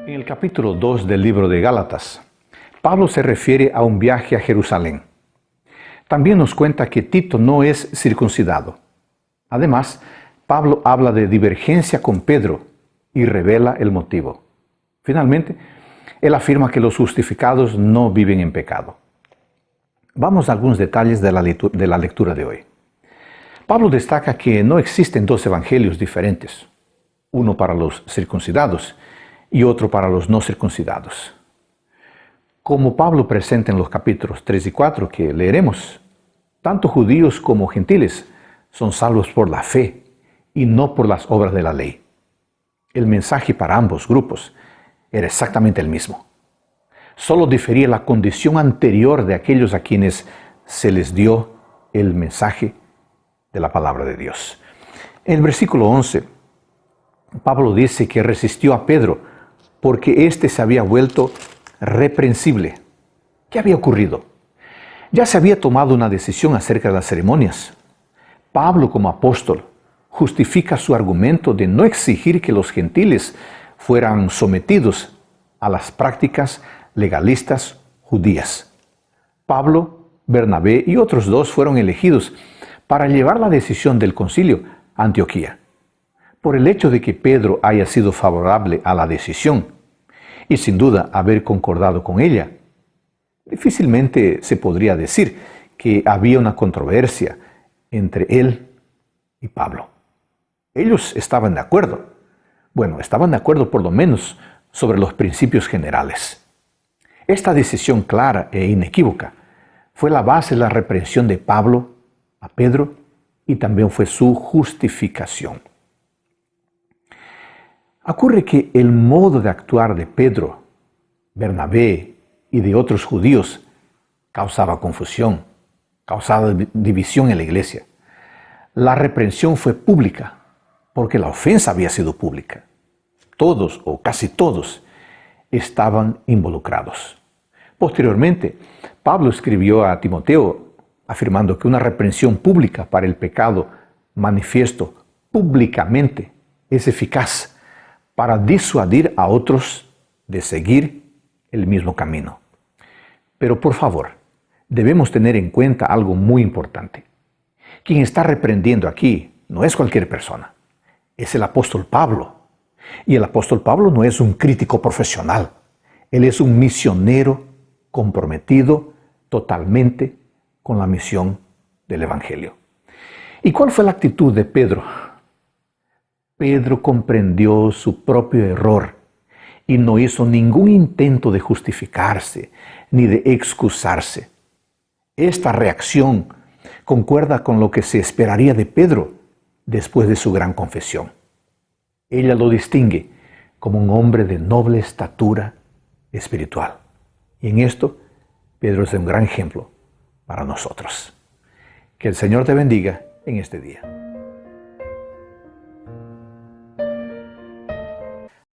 En el capítulo 2 del libro de Gálatas, Pablo se refiere a un viaje a Jerusalén. También nos cuenta que Tito no es circuncidado. Además, Pablo habla de divergencia con Pedro y revela el motivo. Finalmente, él afirma que los justificados no viven en pecado. Vamos a algunos detalles de la lectura de hoy. Pablo destaca que no existen dos evangelios diferentes, uno para los circuncidados y otro para los no circuncidados. Como Pablo presenta en los capítulos 3 y 4 que leeremos, tanto judíos como gentiles son salvos por la fe y no por las obras de la ley. El mensaje para ambos grupos era exactamente el mismo. Solo difería la condición anterior de aquellos a quienes se les dio el mensaje de la palabra de Dios. En el versículo 11, Pablo dice que resistió a Pedro porque éste se había vuelto reprensible. ¿Qué había ocurrido? Ya se había tomado una decisión acerca de las ceremonias. Pablo, como apóstol, justifica su argumento de no exigir que los gentiles fueran sometidos a las prácticas legalistas judías. Pablo, Bernabé y otros dos fueron elegidos para llevar la decisión del concilio a Antioquía. Por el hecho de que Pedro haya sido favorable a la decisión y sin duda haber concordado con ella, difícilmente se podría decir que había una controversia entre él y Pablo. Ellos estaban de acuerdo. Bueno, estaban de acuerdo por lo menos sobre los principios generales. Esta decisión clara e inequívoca fue la base de la reprensión de Pablo a Pedro y también fue su justificación. Ocurre que el modo de actuar de Pedro, Bernabé y de otros judíos causaba confusión, causaba división en la iglesia. La reprensión fue pública porque la ofensa había sido pública. Todos o casi todos estaban involucrados. Posteriormente, Pablo escribió a Timoteo afirmando que una reprensión pública para el pecado manifiesto públicamente es eficaz para disuadir a otros de seguir el mismo camino. Pero por favor, debemos tener en cuenta algo muy importante. Quien está reprendiendo aquí no es cualquier persona, es el apóstol Pablo. Y el apóstol Pablo no es un crítico profesional, él es un misionero comprometido totalmente con la misión del Evangelio. ¿Y cuál fue la actitud de Pedro? Pedro comprendió su propio error y no hizo ningún intento de justificarse ni de excusarse. Esta reacción concuerda con lo que se esperaría de Pedro después de su gran confesión. Ella lo distingue como un hombre de noble estatura espiritual. Y en esto, Pedro es un gran ejemplo para nosotros. Que el Señor te bendiga en este día.